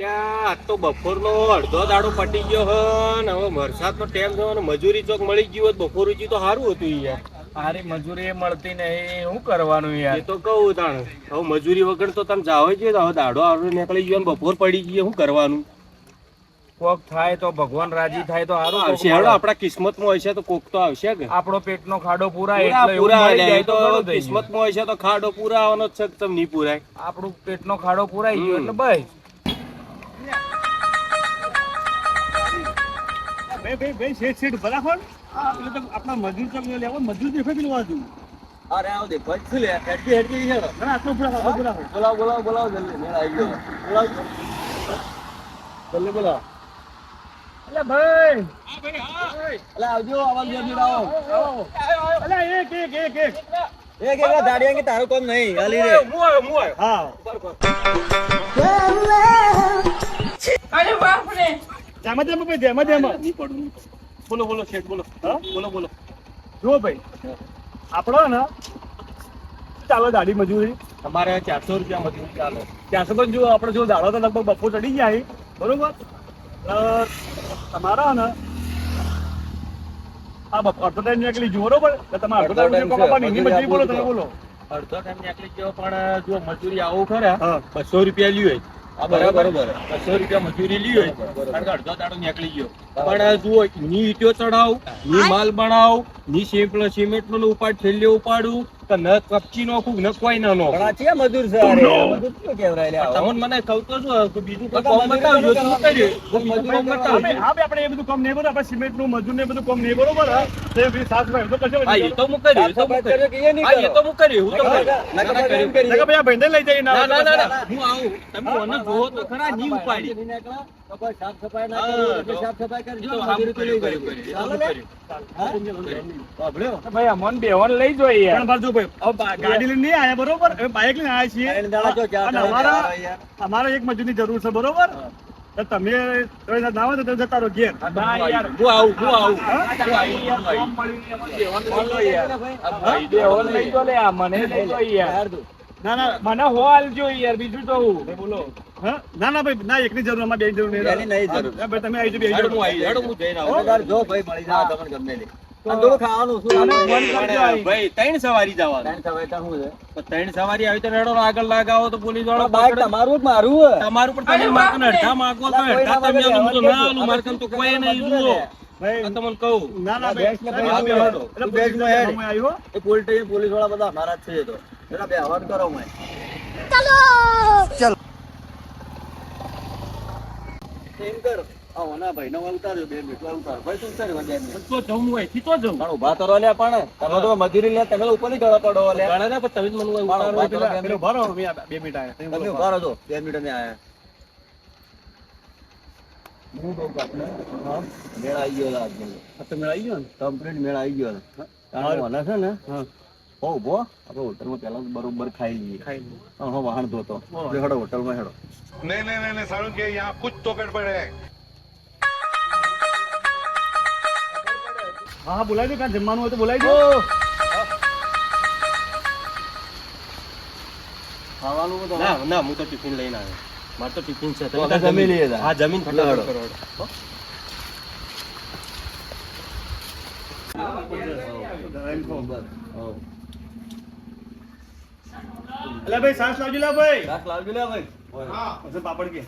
આજ તો બપોરનો અડધો દાડો પટી ગયો હ ને હવે વરસાદનો ટાઈમ થયો ને મજૂરી ચોક મળી ગયું હોત બપોર સુધી તો સારું હતું યાર. સારી મજૂરી મળતી નહીં, શું કરવાનું યાર? એ તો કહું તાણ હવે મજૂરી વગર તો તમે જાવ જ હવે દાડો આવડો નીકળી ગયો ને બપોર પડી ગઈ શું કરવાનું? કોક થાય તો ભગવાન રાજી થાય તો સારું આવશે હેડો આપણા કિસ્મતમાં હશે તો કોક તો આવશે કે આપણો પેટનો ખાડો પૂરાય એટલે એવું પૂરા મળી જાય તો ઘણું થઈ ગયું. કિસ્મતમાં હશે તો ખાડો પૂરા આવવાનો જ છે તમે નહીં પૂરાય. આપણું પેટનો ખાડો પૂરાઈ ગયો એટલે બસ. ભાઈ શેઠ ભલા ખોલ એટલે તો આપણા મજૂર ચોક લેવો મજૂર દેખો પેલું બાજુ. અરે આવ દેખો શું લે હેડકી હેડકી છે ના આટલો બોલાવો જલ્દી મેળ આવી ગયો બોલાવો જલ્દી બોલાવો. એટલે ભાઈ એટલે આવજો આવાજ જલ્દી આવો. અલા એક એક દાડિયા કે તારું કામ નહીં હાલી રે હું આવ્યો. હા અરે બાપ રે જેમાં ભાઈ જેમાં નહીં પડું. બોલો શેઠ બોલો. હા? બોલો જુઓ ભાઈ આપણો ને ચાલો દાઢી મજૂરી તમારે 400 રૂપિયા મજૂરી ચાલે. 400 પણ જો આપણે જો દાડો તો લગભગ બપોર ચડી જાય બરોબર તમારા ને આ અડધો ટાઈમ નીકળી જુઓ બરોબર એટલે તમે અડધો ટાઈમ કમાવાની એની મજૂરી બોલો તમે બોલો. અડધો ટાઈમ નીકળી ગયો પણ જો મજૂરી આવું ખરા હા 200 રૂપિયા લ્યો આ બરાબર બરોબર. 200 રૂપિયા મજૂરી લ્યો કારણ કે અડધો દાડો નીકળી ગયો પણ જુઓ ની ઈંટો ચડાવ ની માલ બનાવ ની સિમેન્ટ નો ઉપાડ છેલ્લે ઉપાડું કે ન કપચી નોખું ન કોઈ ના નોખું. મજૂર છે તમને મને કહું તો શું કે બીજું કોઈ કામ બતાવજો તો હું કરીએ. મજૂરો બતાવજો. આપણે એ બધું કામ નહીં બરોબર આપણે સિમેન્ટ નું મજૂર ને બધું કામ નહીં બરોબર હા તો એ બી સાફ ભાઈ તો કરજો હા એ તો હું કર્યું, એ તો હું કર્યું. હા, એ તો હું કર્યું, હું તો કર્યું. ના, ના, કર્યું. ભાઈ આ ભાઈને લઈ જઈએ ના, ના, ના, ના. હું આવું. તમે મને જોવો તો ખરા, ની ઉપાડી. ભાઈ અમન બેવન લઈ જોઈએ યાર. પણ બાજુ ભાઈ હવે ગાડી લઈને નહીં આયા બરોબર હવે બાઇક લઈને આયા છીએ અને અમારા એક મજૂરની જરૂર છે બરોબર તો તમે ના હોય તો તમે જતા રહો ઘેર ના યાર. હું આવું, હું આવું. કોમ મળીને અમને બેવન લઈ લો યાર. બેવન લઈ જો લે આ મને લઈ જો યાર. ના ના મને હો આલજો યાર બીજું તો હું. બોલો હા ના ના ભાઈ ના એકની જરૂર અમારે બે જરૂર નહીં હા, ભાઈ તમે આવી જાઓ હેડો, હું આવી. હેડો, હું જઈને આવું. પણ ભાઈ 3 સવારી જવાનું. તો 3 સવારી આવી તો રેડો આગળ લાગાવો તો પોલીસ વાળો પકડે. તમારું પણ તમે માર્ક ને અડધા માંગો તો અડધા તમે આલો, હું તો ના આલું. મારે કન તો કોઈ નહીં જુઓ. ભાઈ આ તમને કહું. ના ના ભાઈ હા, બે હેડો. એટલે બેગમાં હેડ આવ્યો પોલીસ વાળા બધા મારા જ છે તો એના બે હવાન કરો મેં એમ કર આવો ના ભાઈ નવા ઉતાર્યો 2 મિનિટ ઉતાર ભાઈ તું ઉતાર્યો 2 મિનિટ તો જવું હોય થી તો જવું. પણ ઉભા કરો લે પણ તમે તો મજૂરી લે તમે ઉપર ની ગળા પડો લે ગળા ના પણ તમે જ મને ઉભા ઉતારો. કરો. પેલો ભરો અમે 2 મિનિટ આયા તમે ઉભા રહો છો 2 મિનિટ અમે આયા હું કહું કે આપણે મેળ આવી ગયો આજ તમે આવી ગયો ને કમ્પ્લીટ મેળ આવી ગયો કારણ મને છે ને હો ઉભો આપણે હોટલમાં પહેલા બરોબર ખાઈ લઈએ હા વાહન ધોતો હેડો હોટલમાં હેડો नहीं सारुण के यहाँ कुछ तो गड़बड़ है। હા બોલાવી દો કાં જમવાનું હોય તો બોલાવી દો ખાવાનું તો ના ના હું તો ટિફિન લઈને આવ્યો. મારે તો ટિફિન છે. તો આપણે જમી લઈએ તાર. હા જમીન ફટાફટ કરો. એટલે ભાઈ સાસ લાવજો લા ભાઈ શાક લાવજો લે ભાઈ પછી પાપડ કે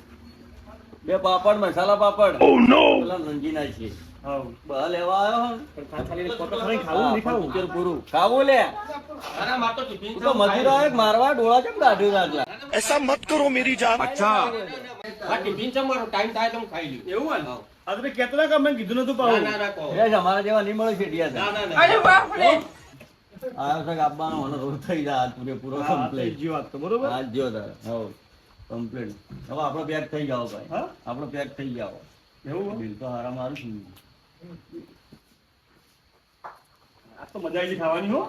2 પાપડ મસાલા પાપડ પેલા રંગીના છે હા બહાર લેવા આવ્યો પણ ખાલી પોતો ખાઈ ખાવું નહીં ખાવું પિક્ચર પૂરું ખાવું લે અરે મારે તો ટિફિન તું તો મજૂર આવે મારવા ડોળા કેમ કાઢી રાખલા હા ટિફિન છે મારો ટાઈમ થાય તો હું ખાઈ લઉં. એવું હોય આ તો કહેતો ના કે મેં કીધું નતું ના પાવું ના ના કહો. એ જ અમારા જેવા નહીં મળે છે ડિયા ના ના ના. અરે બાપ રે આવ્યો છે કે આપવાનો મને રોજ થઈ જાય આજ પૂરેપૂરો હા તો કમ્પ્લીટ જીવ વાત તો બરોબર આજ જો તારે હવ કમ્પ્લીટ હવે આપણો પેક થઈ જાવ ભાઈ હા? આપણો પેક થઈ જાવ એવું હોય? બિલ તો હારા મારું છું આ તો મજા આવી ખાવાની હો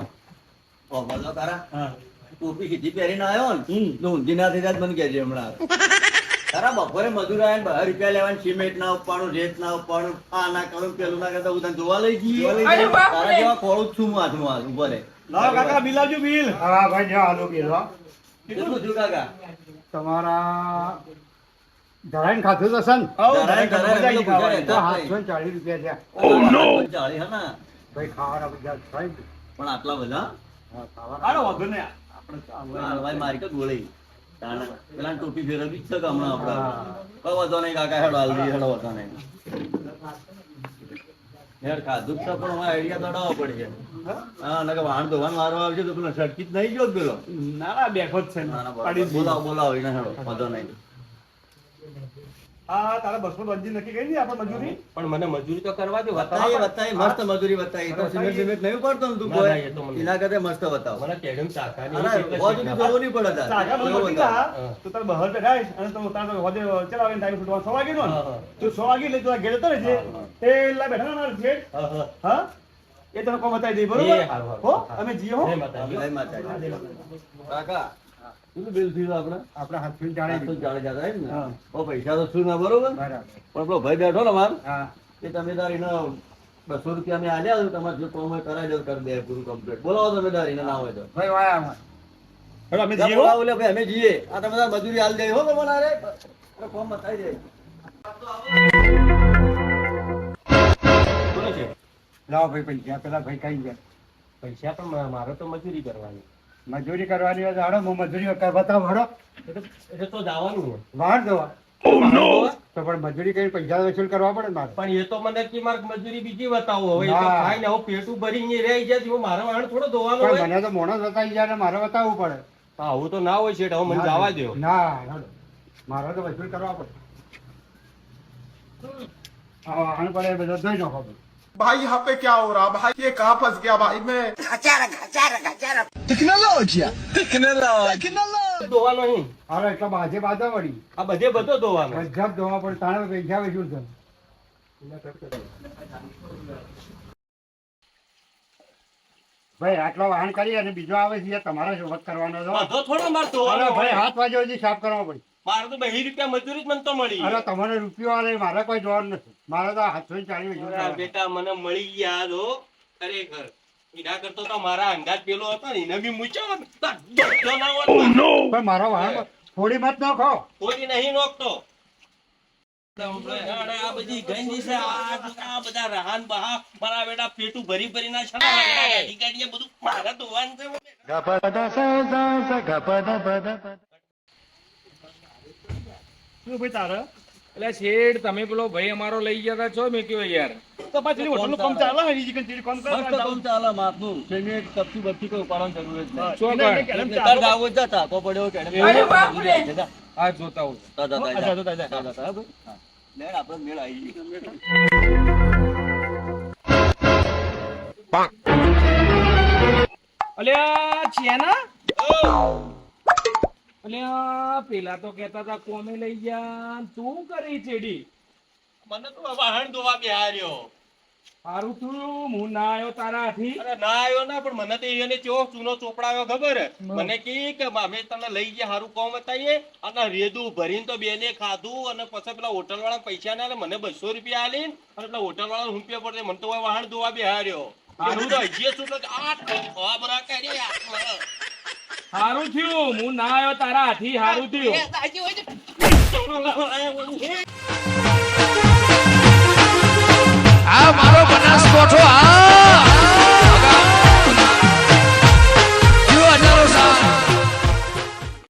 ઓ બોલો તારા હા ટોપી સીધી પહેરીને આવ્યો ને તો ઊંધી ના થઈ જાય મને કહેજે હમણાં તારા બપોરે મજૂર આવે ને 12 રૂપિયા લેવાનું સિમેન્ટ ના ઉપાડું રેત ના ઉપાડું આ ના કરું પેલું ના કરતા હું તને જોવા લઈ જઈએ અરે બાપ તારા રે જેવા ખોળું જ છું હું હાથમાં હાથ ઉપર લાવો કાકા બિલ આવજો બિલ હા ભાઈ જો આલુ કીધો કેટલું થયું કાકા તમારા ધરાઈને ખાધું તો સન ધરાય, મજા આવી ખાવાનું. તો 740 રૂપિયા થયા. ચાલી હા ના ભાઈ ખાવાના બધા થાય ને. પણ આટલા બધા હા, ખાવાના. હાલો, વાંધો નહીં. હલવાઈ મારી કે ગોળી તાણા. પેલા ટોપી ફેરવવી જ છે કે હમણાં આપણે કોઈ વાંધો નહીં કાકા હેડો હાલ દઈએ, હેડો વાંધો નહીં યાર ખાધું જ છે પણ હવે આઈડિયા દડાવવો પડશે હા નકર વાહન ધોવાનો વારો આવશે તો પેલો સટકી જ નહીં ગયો જ પેલો ના ના બેઠો જ છે ના, ના, પાડી બરાબર. બોલાવો બોલાવો એને હેડો વાંધો નહીં હા તારા 225 નક્કી કરી દીધી આપણે મજૂરી પણ મને મજૂરી તો કરવા દો. બતાવી બતાવી મસ્ત મજૂરી બતાવી તો સિમેન્ટ સિમેન્ટ નહીં પડતો ને તું ના, કોઈ ના, એ તો મને- એના કરતા મસ્ત બતાવો મને કેડમ ચાકાની અરે એટલે હોજ સુધી જોવું નહીં પડે તારે. સાગા એવું બોલ બતાવો. તો તારે બહાર બેઠાઈશ અને તો તારે હોદે ચલાવીને ટાઈમ ફૂટવા 6 વાગે નો ને? હા, હા. તું 6 વાગે લઈ તું આ ઘેર જતો રહેજે તે લા બેઠા ના છે હા, હા. હા એ તને કોઈ બતાવી દે એ બરોબર હારું, હારું. હો હા. અમે જીઓ હો જય માતાજી. જય માતાજી. કાકા કેટલું બિલ થયું આપણે આપણે 740 આટલું જ જાણે જતા એમ ને હા. ઓ પૈસા તો શું ના બરોબર બરાબર. પણ પેલો ભાઈ બેઠો ને માર હા. એ તમે તાર એને 200 રૂપિયા મેં આલ્યા તો તમારે જો કામ હોય કરાવી દો કરી દે પૂરું કમ્પ્લીટ બોલાવો તમે તાર એને ના હોય તો ભાઈ વાયા આમાં. હવે અમે ત્યાં જીઓ બોલાવો લે ભાઈ અમે જઈએ આ તમે તાર મજૂરી હાલ દે હો તમને અરે ફોર્મ બતાવી દે બોલો છે. લાવો ભાઈ પૈસા પેલા ભાઈ કઈ ગયા પૈસા પણ મારે તો મજૂરી કરવાની. મજૂરી કરવાની હોય તો હાલો હું મજૂરી બતાવો હાલો એટલે તો જવાનું હોય. વાહન દોવા તો પણ મજૂરી કરી પૈસા વસૂલ કરવા પડે ને મારે પણ એ તો મને કે મારે મજૂરી બીજી બતાવો હવે એ તો ના. ખાઈને આવું પેટું ભરીને રહી જાય તો મારે વાહન થોડો ધોવાનો પણ હોય. મને તો મોણસ બતાવી જાય ને મારે બતાવવું પડે હા, આવું તો ના હોય છે હવે મને જવા દો. ના હાલો. મારે તો વસૂલ કરવા પડે હા વાહન પડે એ બધા ધોઈ નાખો ભાઈ. भाई यहाँ पे क्या हो रहा भाई ये कहाँ फंस गया भाई मैं ધોવાનો નહીં. હાલો એટલે બાજે બાધા વળી આ બધે બધો ધોવાનો. ગજબ ધોવા પડે તાણે પૈસા વસૂલ થાય ભાઈ આટલો વાહન કરી અને બીજો આવે છે તમારે શું વખત કરવાનો હતો બધો થોડો મારે અરે ધોવાનો ભાઈ હોય. 7 વાગ્યા સુધી સાફ કરવા પડી મારે તો 2 રૂપિયા મજૂરી જ મને તો મળી. અરે તમારે રૂપિયો આલે મારે કોઈ જોર નથી મારે તો 740 વસૂલ અરે કરવાના. બેટા મને મળી ગયા દો ખરેખર. એના કરતો તો મારા અંગાત પેલો હતો ને એને બી મૂચ્યો હોત ને તો ધોતો ના હોત ને. પણ મારો વાહન થોડી મત નાખો કોઈ નહીં નોખતો. અરે આ બધી ગંજી છે આ બધા રહાન બહા મારા બેટા પેટું ભરી ભરી ના છે ને ગાડી ગાડીએ બધું મારા ધોવાનું છે. શું ભાઈ તારે એટલે શેઠ તમે પેલો ભાઈ અમારો લઈ ગયા તા છો મેં કયો યાર તો પાછી હોટલ નું કામ ચાલે હે બીજી કંઈ કામ કરે મસ્ત કામ ચાલે માપનું સિમેન્ટ કપચી બપચી કોઈ ઉપાડવાની જરૂર જ નહીં શું એને કર? એને તાર જાવો જ જા, તાકો પડ્યો કે અરે બાપરે. આ જોતા હું અચ્છા, તો તાજા. લેડ આપણે મેળ આવી ગઈ. અલ્યા ચેના અલ્યા પેલા તો કેતા હતા કોમે લઈ ગયા તું કરી ચેડી મને તો વાહન ધોવા બેહાર્યો. સારું થયું હું ના આવ્યો તારા હાથી અરે ના આવ્યો ના પણ મને તો એને ચેવો ચૂનો ચોપડાવ્યો ખબર હે? મને કી કે અમે તને લઈ ગયા હારું કોમ બતાવીએ અને રેદું ભરીને તો બેને ખાધું અને પછી પેલા હોટલ વાળા પૈસા ના આલે મને 200 રૂપિયા આલીને અને પેલા હોટલ વાળા રૂપિયા પડે મને તો હવે વાહન ધોવા બેહાર્યો. હું તો હજીએ છું એટલે આ ખોબરા કરી આ. સારું થયું હું ના આવ્યો તારા હાથી સારું થયું આ મારો બનાસકોઠો આ